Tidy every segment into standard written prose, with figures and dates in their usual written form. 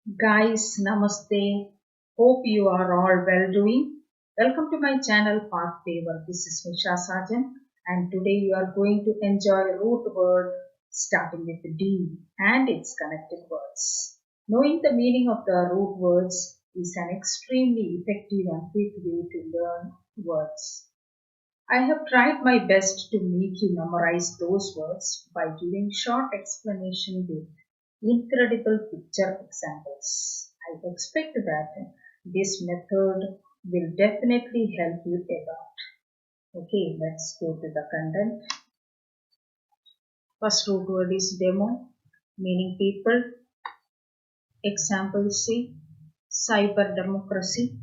Guys, namaste. Hope you are all well doing. Welcome to my channel Path Paver. This is Misha Sajan, and today you are going to enjoy a root word starting with D and its connected words. Knowing the meaning of the root words is an extremely effective and quick way to learn words. I have tried my best to make you memorize those words by giving short explanation with incredible picture examples. I expect that this method will definitely help you a lot. Okay, let's go to the content. First root word is demo, meaning people. Example C, cyber democracy.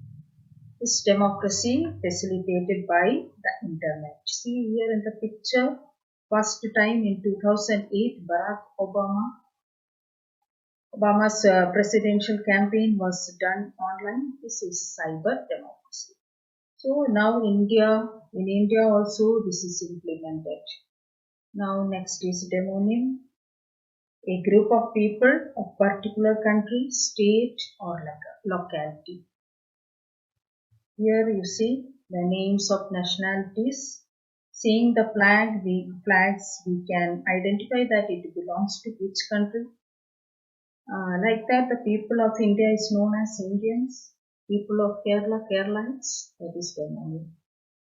Is democracy facilitated by the internet? See here in the picture, first time in 2008, Obama's presidential campaign was done online. This is cyber democracy. So now in India also this is implemented. Now next is demonym, a group of people of particular country, state or locality. Here you see the names of nationalities. Seeing the flags, we can identify that it belongs to which country. Like that, the people of India is known as Indians. People of Kerala, Keralites. That is Demomania.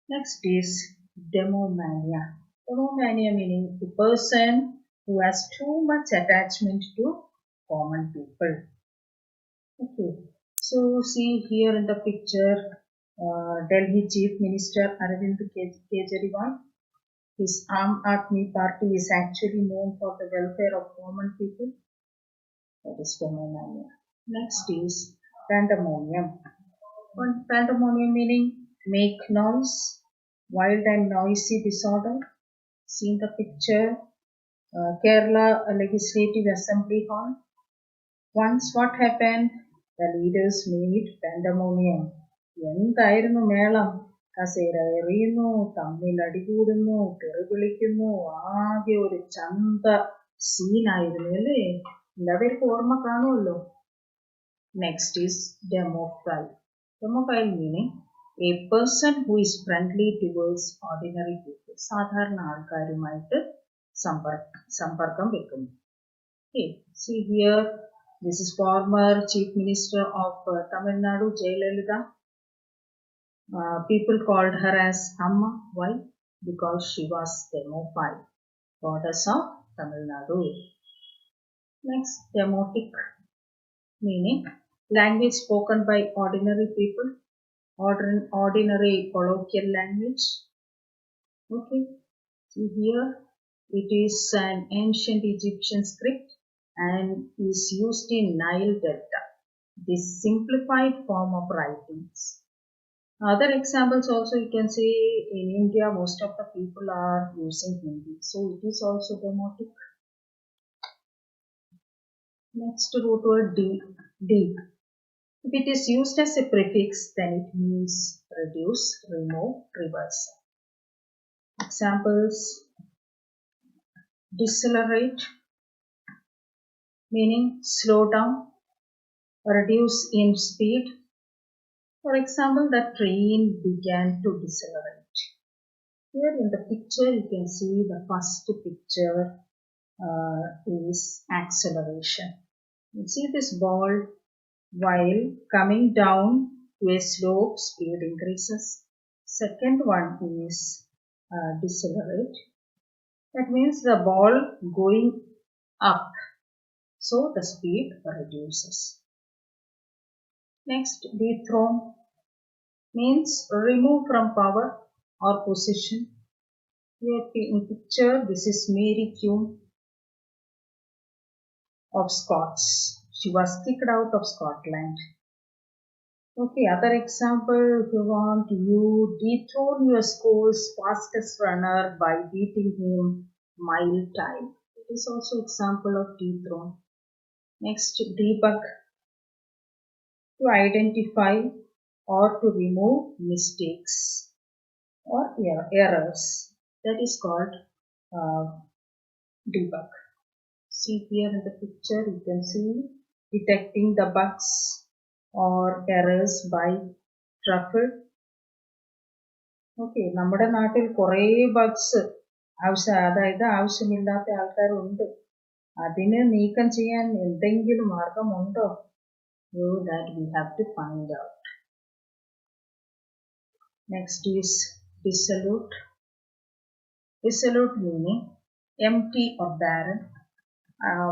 Next is Demomania. Demomania meaning the person who has too much attachment to common people. Okay, so see here in the picture, Delhi Chief Minister Arvind Kejriwal. His Aam Aadmi Party is actually known for the welfare of common people. That is pandemonium. Next is pandemonium. Pandemonium meaning make noise, wild and noisy disorder. See in the picture, Kerala Legislative Assembly Hall. Once what happened? The leaders made pandemonium. എന്തായിരുന്നു മേളം? കസേര എറിയുന്നു, തമ്മിൽ അടികൂടുന്നു, തെറി വിളിക്കുന്നു, ആകെ ഒരു ചന്ത സീനായിരുന്നു അല്ലേ? എല്ലാവർക്കും ഓർമ്മ കാണുമല്ലോ. Next is demophile. Demophile meaning a person who is friendly towards ordinary people. സാധാരണ ആൾക്കാരുമായിട്ട് സമ്പർക്കം വെക്കുന്നു. Okay, see here, this is former Chief Minister of Tamil Nadu, Jayalalitha. People called her as Amma. Why? Because she was demophile, goddess of Tamil Nadu. Next, demotic meaning language spoken by ordinary people, ordinary colloquial language. Okay, see here, it is an ancient Egyptian script and is used in Nile Delta. This simplified form of writings. Other examples also you can see in India most of the people are using Hindi, so it is also demotic. Next root word D. If it is used as a prefix, then it means reduce, remove, reverse. Examples: decelerate meaning slow down, reduce in speed. For example, the train began to decelerate. Here in the picture you can see the first picture is acceleration. You see this ball, while coming down to a slope, speed increases. Second one is decelerate. That means the ball going up, so the speed reduces. Next, dethrone means remove from power or position. Here in picture, this is Mary Queen of Scots. She was kicked out of Scotland. Okay, other example, if you want, you dethrone your school's fastest runner by beating him mile time. It is also example of dethrone. Next, debug, to identify or to remove mistakes or errors. That is called debug. See here in the picture, you can see detecting the bugs or errors by truffle. Okay, നമ്മുടെ നാട്ടിൽ കുറേ Bugs ആവശ്യമില്ലാത്ത ആൾക്കാരുണ്ട്. അതിനെ നീക്കം ചെയ്യാൻ എന്തെങ്കിലും മാർഗമുണ്ടോ? So that we have to find out. Next is dissolute. Dissolute meaning empty or barren.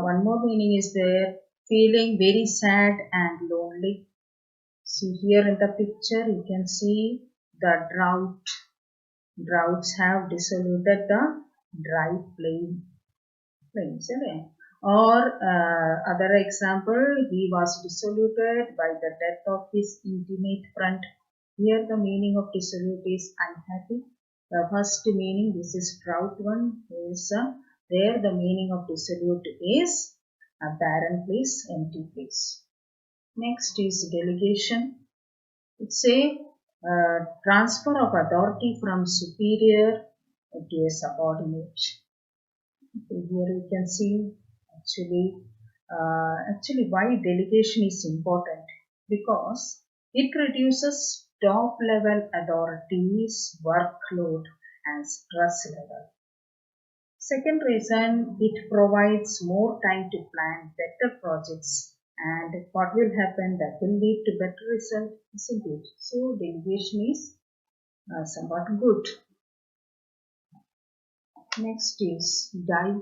One more meaning is there, feeling very sad and lonely. See here in the picture you can see the drought. Droughts have dissoluted the dry plains. Or other example, he was dissoluted by the death of his intimate friend. Here the meaning of dissolute is unhappy. The first meaning, this is drought one, is there the meaning of dissolute is a barren place, empty place. Next is delegation. It's a transfer of authority from superior to a subordinate. Here you can see actually why delegation is important, because it reduces top level authorities workload and stress level. Second reason, it provides more time to plan better projects, and what will happen, that will lead to better result, isn't it? So delegation is somewhat good. Next is die,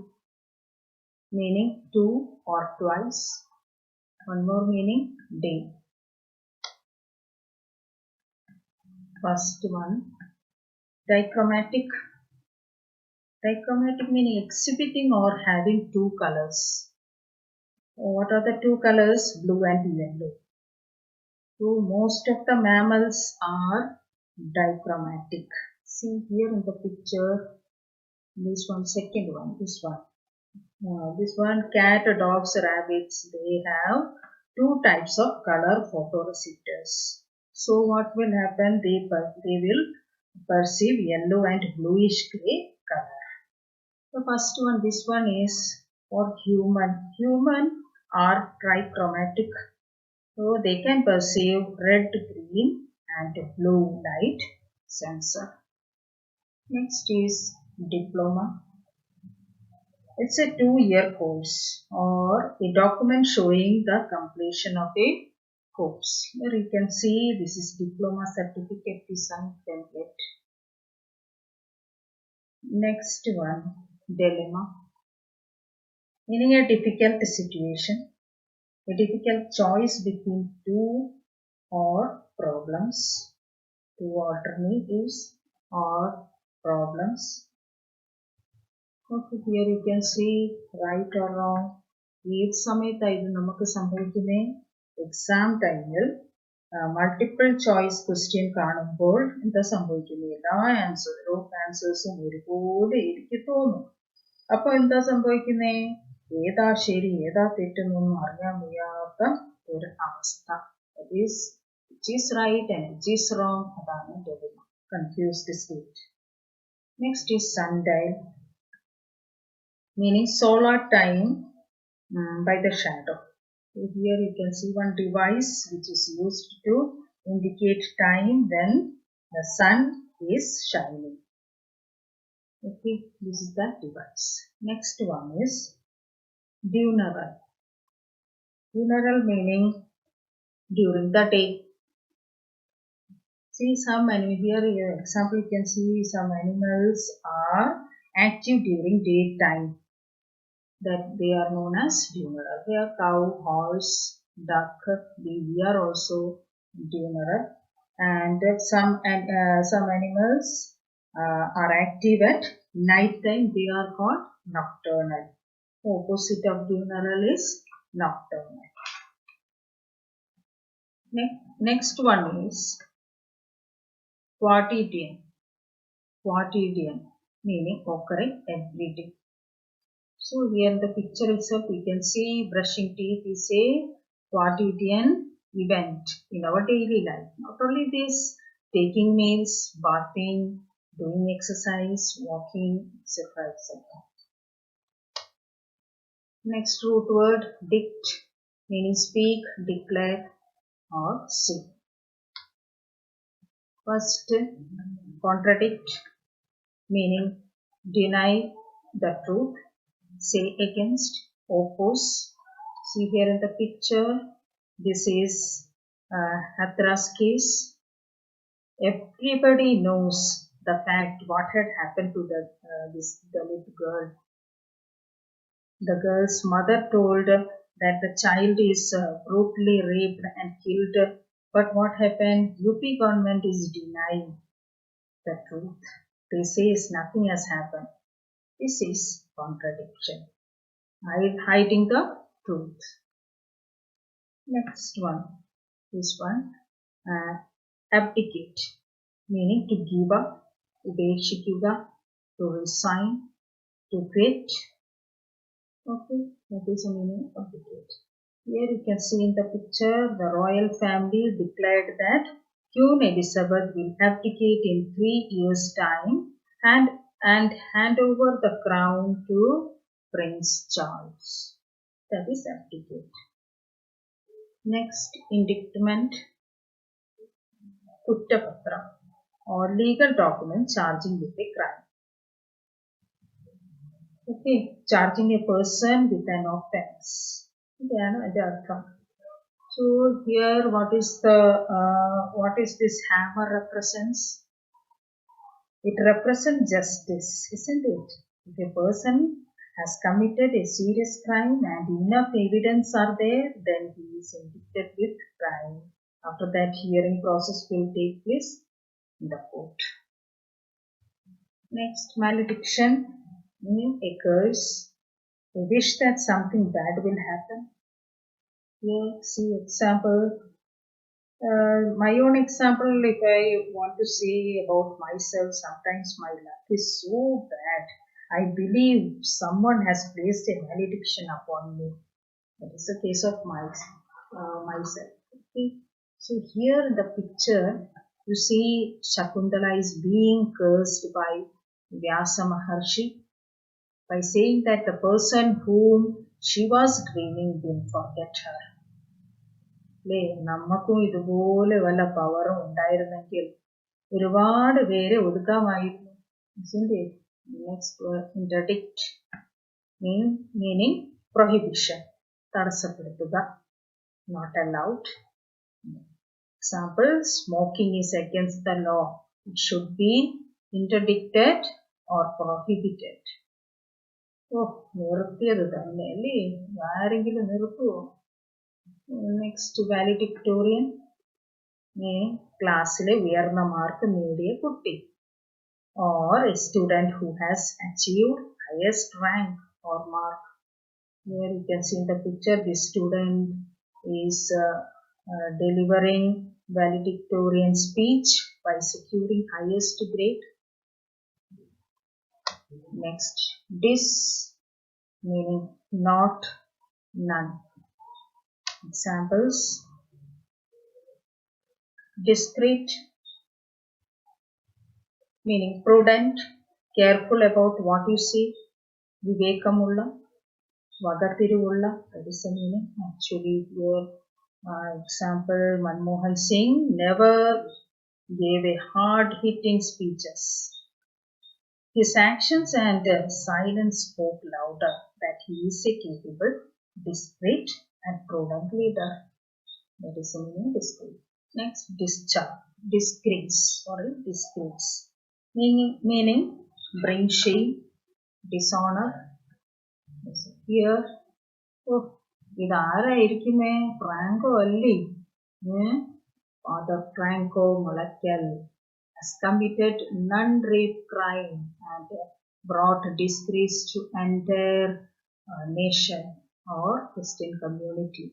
meaning two or twice. One more meaning, day. First one, dichromatic. Dichromatic meaning exhibiting or having two colors. What are the two colors? Blue and yellow. So most of the mammals are dichromatic. See here in the picture, this one, second one, this one. This one, cat, dogs, rabbits, they have two types of color photoreceptors. So what will happen? They will perceive yellow and bluish gray color. The first one, this one is for human. Human are trichromatic. So they can perceive red, green and blue light sensor. Next is diploma. It's a 2-year course or a document showing the completion of a course. Here you can see this is diploma certificate design template. Next one, dilemma, meaning a difficult situation, a difficult choice between two or problems, two alternatives or problems. Okay, here you can see right or wrong. ഏത് സമയത്താണ് ഇത് നമുക്ക് സംഭവിക്കുന്നത്? Exam ടൈമിൽ multiple choice question കാണുമ്പോൾ എന്താ സംഭവിക്കുന്നത്? എല്ലാ ആൻസേഴ്സും ഒരുപോലെ എനിക്ക് തോന്നും. അപ്പൊ എന്താ സംഭവിക്കുന്നത്? ഏതാ ശരി ഏതാ തെറ്റെന്നൊന്നും അറിയാൻ വയ്യാത്ത ഒരു അവസ്ഥ. which is right and which is wrong, അതാണ് dilemma, confused state. Next is sundial, meaning solar time by the shadow. So here you can see one device which is used to indicate time when the sun is shining. Okay, this is that device. Next one is diurnal. Diurnal meaning during the day. See some animals here, example you can see some animals are active during daytime, that they are known as diurnal. They are cow, horse, duck, they are also diurnal. And some animals are active at night time, they are called nocturnal. Opposite of diurnal is nocturnal. Next one is quotidian. Quotidian meaning occurring every day. So here in the picture itself you can see brushing teeth is a quotidian event in our daily life. Not only this, taking meals, bathing, doing exercise, walking, etc. etc. Next root word, dict, meaning speak, declare or say. First, contradict, meaning deny the truth, say against, oppose. See here in the picture, this is Hathras case. Everybody knows the fact what had happened to this Dalit girl. The girl's mother told that the child is brutally raped and killed. But what happened? UP government is denying the truth. They say nothing has happened. This is contradiction. Hiding the truth. Next one. This one. Abdicate. Meaning to give up. Ubekshikkuka. To resign. To quit. Okay. That is the meaning of abdicate. Here you can see in the picture the royal family declared that Queen Elizabeth will abdicate in 3 years' time and hand over the crown to Prince Charles. That is abdicate. Next, indictment, kuttapatra or legal document charging with a crime. Okay, charging a person with an offense. So here, what is this hammer represents? It represents justice, isn't it? If a person has committed a serious crime and enough evidence are there, then he is indicted with crime. After that, hearing process will take place in the court. Next, malediction, meaning a curse, a wish that something bad will happen. Here, see example. My own example, if I want to say about myself, sometimes my luck is so bad. I believe someone has placed a malediction upon me. That is the case of myself. Okay. So here in the picture, you see Shakuntala is being cursed by Vyasa Maharshi by saying that the person whom she was dreaming will forget her. നമുക്കും ഇതുപോലെ വല്ല പവറും ഉണ്ടായിരുന്നെങ്കിൽ ഒരുപാട് പേരെ ഒതുക്കാമായിരുന്നു. Next word, interdict, meaning prohibition, തടസ്സപ്പെടുത്തുക, not allowed. Example, smoking is against the law. It should be interdicted or prohibited. നിർത്തിയത് തന്നെ അല്ലേ, ആരെങ്കിലും നിർത്തുവോ? Next, valedictorian, meaning ക്ലാസ്സിലെ ഉയർന്ന മാർക്ക് നേടിയ കുട്ടി or a student who has achieved highest rank or mark. Here you can see in the picture, this student is delivering valedictorian speech by securing highest grade. Next, dis, meaning not, none. Examples, discreet, meaning prudent, careful about what you say. Vivekamulla, Vagatirulla, that is the meaning. Actually, your example, Manmohan Singh never gave a hard-hitting speeches. His actions and silence spoke louder that he is a capable, discreet and prudent leader. That is the meaning, discreet. Next, disgrace, meaning bring shame, dishonor. Here, ഇതാരായിരിക്കുമേ? Franco അല്ലേ? Father Franco Mullaikal has committed non-rape crime and brought disgrace to entire nation or Christian community.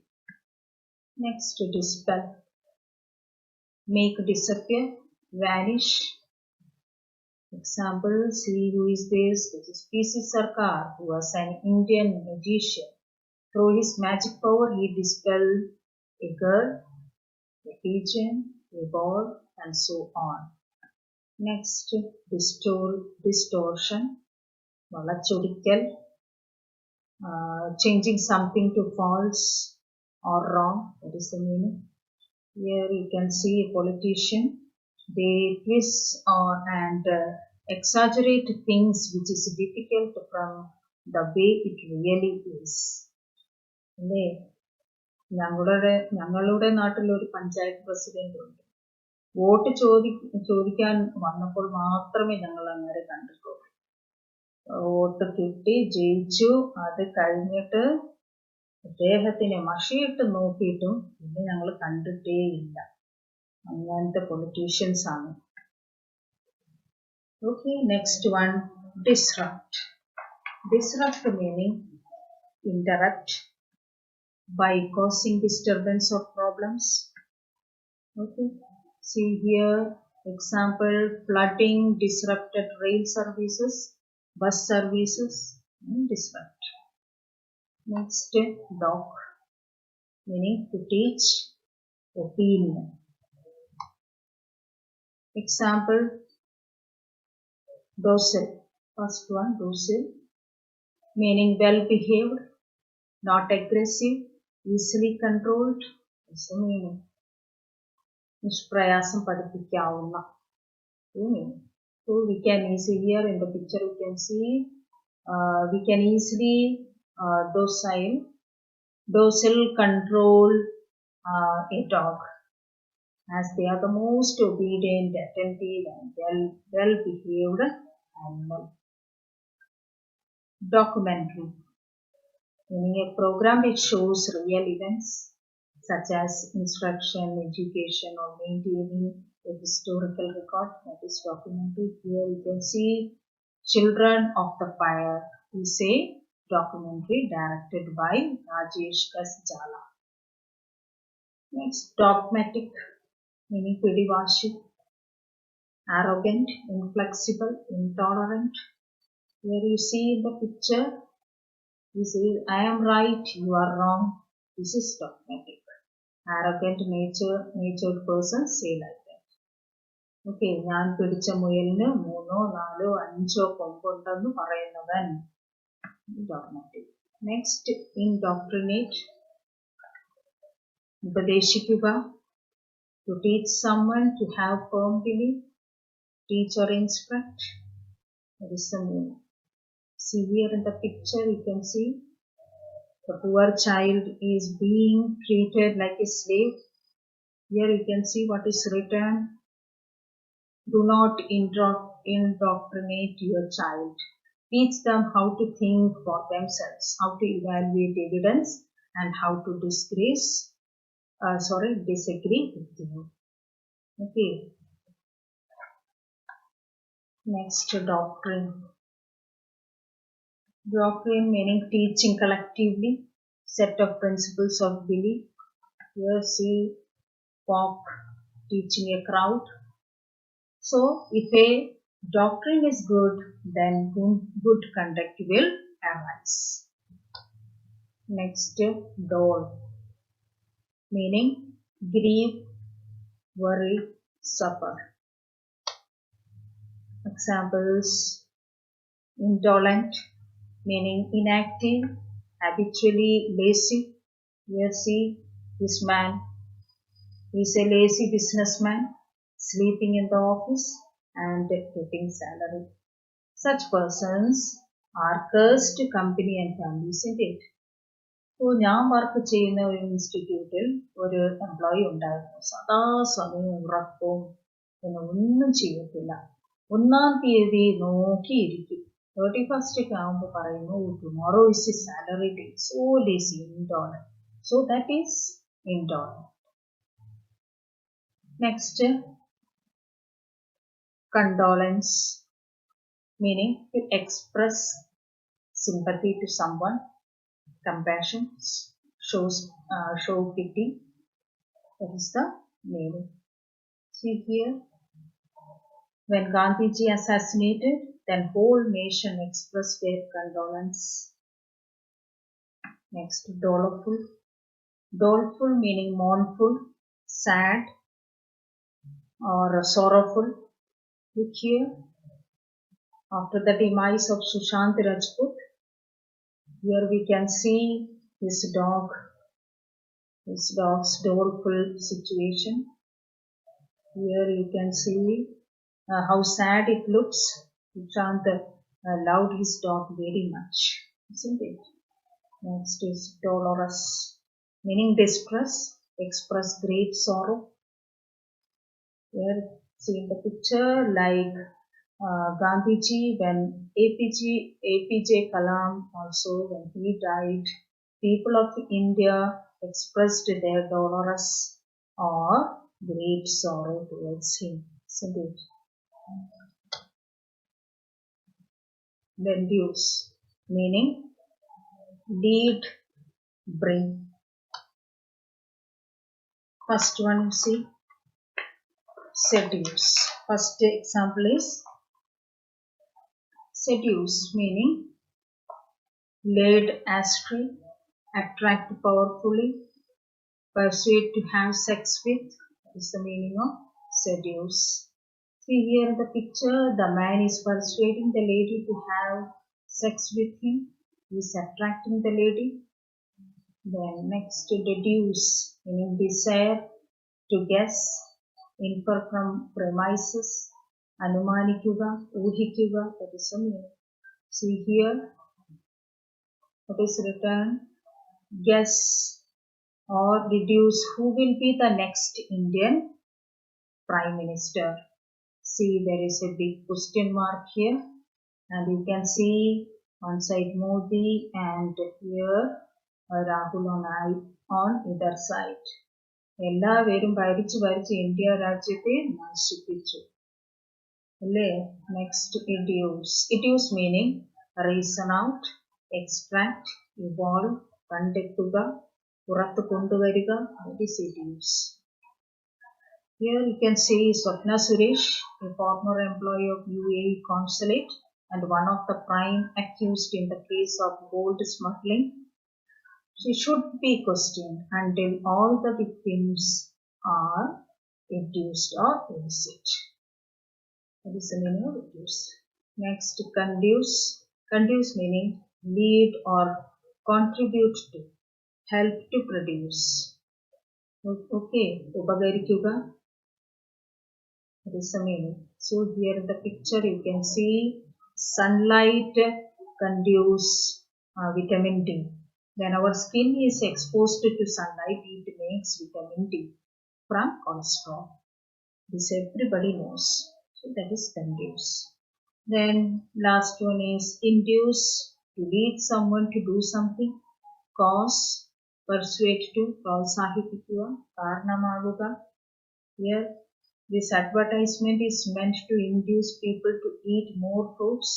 Next, dispel, make disappear, vanish. Example, see who is this? This is P.C. Sarkar, who was an Indian magician. Through his magic power, he dispelled a girl, a pigeon, a ball, and so on. Next, distortion, valachodikal, changing something to false, or wrong. That is the meaning. Here you can see a politician. They twist and exaggerate things which is difficult from the way it really is. അല്ലേ? ഞങ്ങളുടെ നാട്ടിൽ ഒരു panchayat president ഉണ്ട്. Vote ചോദിക്കാൻ വന്നപ്പോൾ മാത്രമേ ഞങ്ങൾ അങ്ങനെ കണ്ടിട്ടുള്ളൂ. വോട്ട് കിട്ടി, ജയിച്ചു. അത് കഴിഞ്ഞിട്ട് അദ്ദേഹത്തിനെ മഷിയിട്ട് നോക്കിയിട്ടും പിന്നെ ഞങ്ങൾ കണ്ടിട്ടേയില്ല. അങ്ങനത്തെ പൊളിറ്റീഷ്യൻസ് ആണ്. Okay, next one, disrupt. Disrupt meaning interrupt by causing disturbance or problems. Okay, see here example, flooding disrupted rail services, bus services, disrupt. Next, doc meaning to teach, opinion. Example, docile. First one, docile meaning well behaved, not aggressive, easily controlled. That's the meaning. നിഷ്പ്രയാസം പഠിപ്പിക്കാവുന്ന. So we can easily, here in the picture we can see we can easily docile control a dog, as they are the most obedient, attentive and well behaved animal. Documentary meaning a program which shows real events such as instruction, education or maintaining a historical record. That is documentary. Here you can see Children of the Fire is a documentary directed by Rajesh S. Jala. Next, dogmatic meaning pidivashi, arrogant, inflexible, intolerant. Here you see the picture. This is I am right, you are wrong. This is dogmatic. Arrogant natured person say like that. Okay, ഞാൻ പിടിച്ച മുയലിന് 3, 4, 5 കൊമ്പുണ്ടെന്ന് പറയുന്നവൻ. Dogmatic. Next, indoctrinate. ഉപദേശിക്കുക, to teach someone to have firm belief, teach or instruct. That is the meaning. See here in the picture you can see the poor child is being treated like a slave. Here you can see what is written. Do not indoctrinate your child. Teach them how to think for themselves, how to evaluate evidence and how to disagree with you. Okay. Next, doctrine. Doctrine meaning teaching collectively, set of principles of belief. Here see Pope teaching a crowd. So if a doctrine is good, then good conduct will arise. Next, dole meaning grieve, worry, suffer. Examples, indolent meaning inactive, habitually lazy. Here see this man is a lazy businessman, sleeping in the office and getting salary. Such persons are cursed company and families in it. So ഞാൻ work ചെയ്യുന്ന ഒരു ഇൻസ്റ്റിറ്റ്യൂട്ടിൽ ഒരു employee ഉണ്ടായിരുന്നു. സദാസമയം ഉറക്കവും പിന്നെ ഒന്നും ചെയ്യത്തില്ല. 1-ാം തീയതി നോക്കിയിരിക്കും. 31st ആകുമ്പോൾ പറയുന്നു tomorrow is a salary day. So lazy, indolent. So that is indolent. Next, condolence meaning to express sympathy to someone, compassion, show pity. That is the meaning. See here, when Gandhiji assassinated, then whole nation expressed their condolence. Next, doleful. Doleful meaning mournful, sad or sorrowful. Look here, after the demise of Sushant Rajput, here we can see his dog This dog's doleful situation. Here you can see how sad it looks. Prashant loved his dog very much, isn't it? Next is dolorous, meaning distress, express great sorrow. Here, see in the picture, like Gandhiji, when APJ Kalam also, when he died, people of India expressed their dolorous or great sorrow towards him, isn't it? Vendues, meaning lead, bring. First one, you see, seduce. First example is seduce, meaning lead astray, attract powerfully, persuade to have sex with, is the meaning of seduce. See here in the picture, the man is persuading the lady to have sex with him. He is attracting the lady. Then next, deduce, meaning desire, to guess, infer from premises, അനുമാനിക്കുക, ഊഹിക്കുക, that is the meaning. See here, what is written? Guess or deduce who will be the next Indian Prime Minister. See, there is a big question mark here, and you can see one side Modi and here Rahul on either side. എല്ലാവരും ഭരിച്ച് India രാജ്യത്തെ നശിപ്പിച്ചു അല്ലേ. Next educe. Educe meaning reason out, extract, evolve, കണ്ടെത്തുക, പുറത്ത് കൊണ്ടുവരിക. That is educe. Here you can see Swapna Suresh, a former employee of UAE consulate and one of the prime accused in the case of gold smuggling. She should be questioned until all the victims are reduced or innocent. That is the meaning of reduce. Next, conduce. Conduce meaning lead or contribute to, help to produce. Okay, upagarikuga. That is the meaning. So here in the picture you can see sunlight conduce vitamin D. When our skin is exposed to sunlight, it makes vitamin D from cholesterol. This everybody knows. So that is conduce. Then last one is induce, to lead someone to do something. Cause, persuade to, പ്രോത്സാഹിപ്പിക്കുക, കാരണമാകുക. Here, this advertisement is meant to induce people to eat more fruits.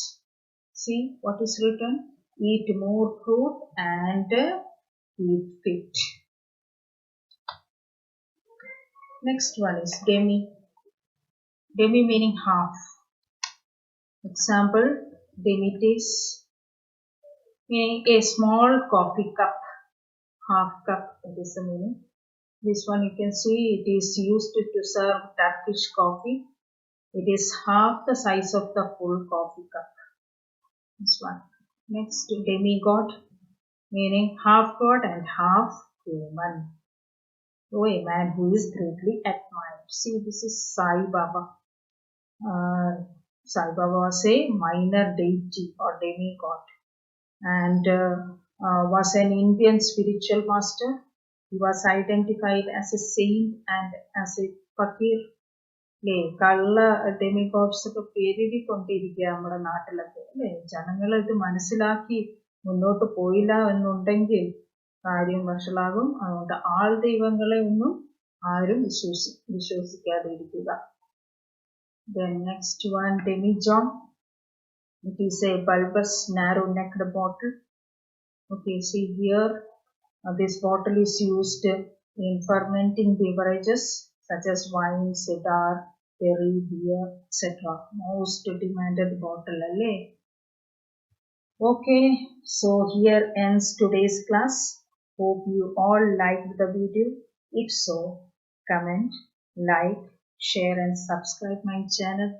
See what is written? Eat more fruit and keep fit. Next one is demi. Demi meaning half. Example, demi-tasse, meaning a small coffee cup, half cup, that is the meaning. This one you can see, it is used to serve Turkish coffee. It is half the size of the full coffee cup. This one. Next, demigod, meaning half god and half human. Oh, a man who is greatly admired. See, this is Sai Baba. Sai Baba was a minor deity or demigod and was an Indian spiritual master. He was identified as a saint and as a fakir. കള്ള ഡെമിഗോഡ്സ് ഒക്കെ പെരുകിക്കൊണ്ടിരിക്കുക നമ്മുടെ നാട്ടിലൊക്കെ അല്ലേ. ജനങ്ങൾ ഇത് മനസ്സിലാക്കി മുന്നോട്ട് പോയില്ല എന്നുണ്ടെങ്കിൽ കാര്യം വഷളാകും. അതുകൊണ്ട് ആൾ ദൈവങ്ങളെ ഒന്നും ആരും വിശ്വസിക്കാതെ ഇരിക്കുക. Then next one, demijohn. It is a bulbous, narrow-necked bottle. Okay, see here, this bottle is used in fermenting beverages such as wine, cider, perry, beer, etc. Most demanded bottle, alle. Okay, so here ends today's class. Hope you all liked the video. If so, comment, like, share and subscribe my channel.